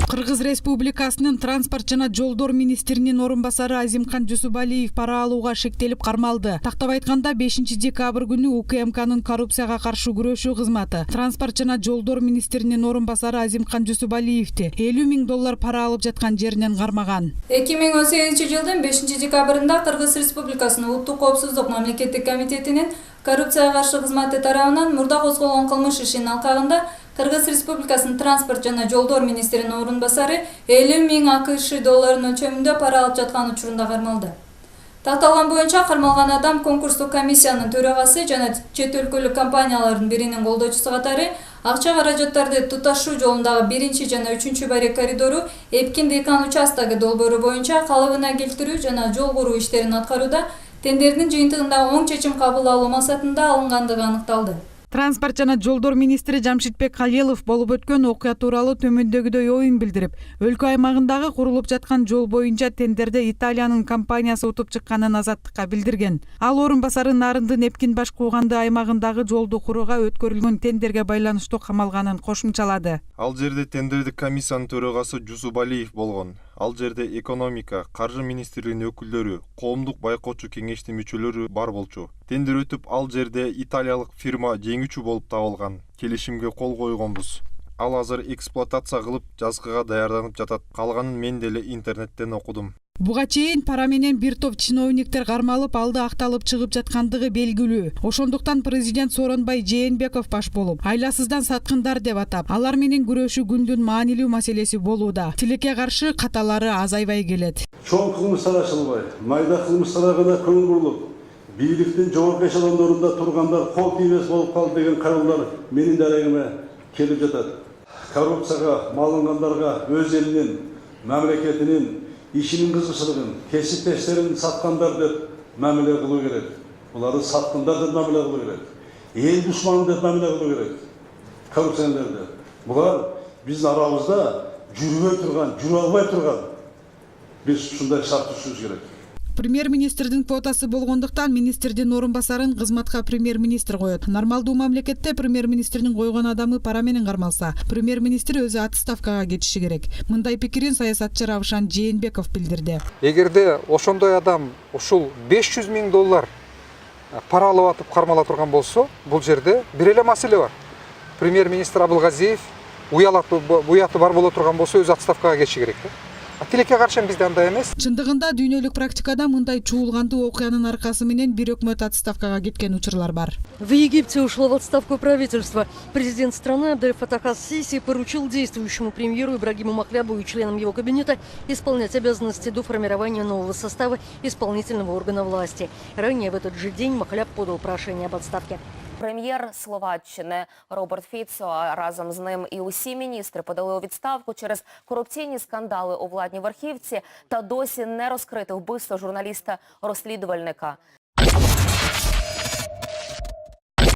Кыргыз Республикасынын транспорт жана жолдор министринин орун басары Азимкан Жусубалиев пара алууга шектелип кармалды. Тактап айтканда 5-декабрь күнү УКМКнын коррупцияга каршы күрөшүү кызматы транспорт жана жолдор министринин орун басары Азимкан Жусубалиевди $50,000 пара алып жаткан жеринен кармаган. 2018-жылдын 5-декабрында Кыргыз Республикасынын Улуттук коопсуздук мамлекеттик комитетинин коррупцияга каршы кызматы тарабынан мурда козголгон кылмыш ишинин алкагында Кыргыз Республикасынын транспорт жана жолдор министринин орун басары $50,000 өлчөмүндө пара алып жаткан учурунда кармалды. Такталган боюнча кармалган адам конкурстук комиссиянын төрагасы жана чет өлкөлүк компаниялардын биринин колдоочусу катары акча каражаттарды туташуу жолундагы 1 жана 3 байрек коридору Эпкин-Дыйкан участогу долбоору боюнча калыбына келтирүү жана жол куруу иштерин аткарууда тендердин жыйынтыгында оң чечим кабыл алуу максатында алынгандыгы аныкталды. Транспорт жана жолдор министри Жамшитбек Калилов болуп өткөн окуя тууралуу төмөндөгүдөй оюн билдирип, өлкө аймагындагы курулуп жаткан жол боюнча тендерде Италиянын компаниясы утуп чыкканын азаттыкка билдирген. Ал орун басары Нарындын Эпкин баш кууганды аймагындагы жолду курууга өткөрүлгөн тендерге байланыштуу камалганын кошумчалады. Ал жерде тендердик комиссиянын төрагасы Жусубалиев болгон. Ал жерде экономика, каржы министрлигинин өкүлдөрү, коомдук байкоочу кеңештин мүчөлөрү бар болчу. Тендер өтүп, ал жерде италиялык фирма жеңүүчү болуп табылган. Келишимге кол койгонбуз. Ал азыр эксплуатация кылып, жазгыга даярданып жатат. Калганын мен деле интернеттен окудум. Буга чейин пара менен бир топ чиновниктер кармалып, алды акталып чыгып жаткандыгы белгилүү. Ошондуктан президент Сооронбай Жээнбеков баш болуп, айласыздан саткындар деп атап, алар менен күрөшүү күндүн маанилүү маселеси болууда. Тилекке каршы каталары азайбай келет. Чоң кылмыштар ачылбай, майда кылмыштарга гана көңүл бурулуп, бийликтин жогорку эшелондорунда тургандар кол тийбес болуп калды деген кайрылуулар менин дарегиме келип жатат. Коррупцияга малынгандарга өз элинин, мамлекетинин ишинин кызыкчылыгын, кесиптештерин саткандар деп мамиле кылуу керек. Буларды саткандар деп мамиле кылуу керек. Эл душманы деп мамиле кылуу керек. Коррупционерлерди. Булар биздин арабызда жүрбөй турган, жүрө албай турган. Биз ушундай шарт түзүшүбүз керек. Премьер-министрдин квотасы болгондуктан министрдин орун басарын кызматка премьер-министр коет. Нормалдуу мамлекетте премьер-министрдин койгон адамы пара менен кармалса, премьер-министр өзү отставкага кетиши керек. Мындай пикирин саясатчы Равшан Жээнбеков билдирди. Эгерде ошондой адам ушул $500,000 пара алып атып кармала турган болсо, бул жерде бир эле маселе бар. Премьер-министр Абылгазиев уяты бар боло турган болсо өзү отставкага кетиши керек. Тилекке каршы бизде андай эмес. Чындыгында дүйнөлүк практикада мындай чуулгандуу окуянын аркасы менен бир өкмөт отставкага кеткен учурлар бар. В Египте ушло в отставку правительство. Президент страны Абдель Фатах ас-Сиси поручил действующему премьеру Ибрагиму Махлябу и членам его кабинета исполнять обязанности до формирования нового состава исполнительного органа власти. Ранее в этот же день Махляб подал прошение об отставке. Прем'єр Словаччини Роберт Фіцо, а разом з ним і усі міністри подали у відставку через корупційні скандали у владній верхівці та досі не розкрите вбивство журналіста-розслідувальника.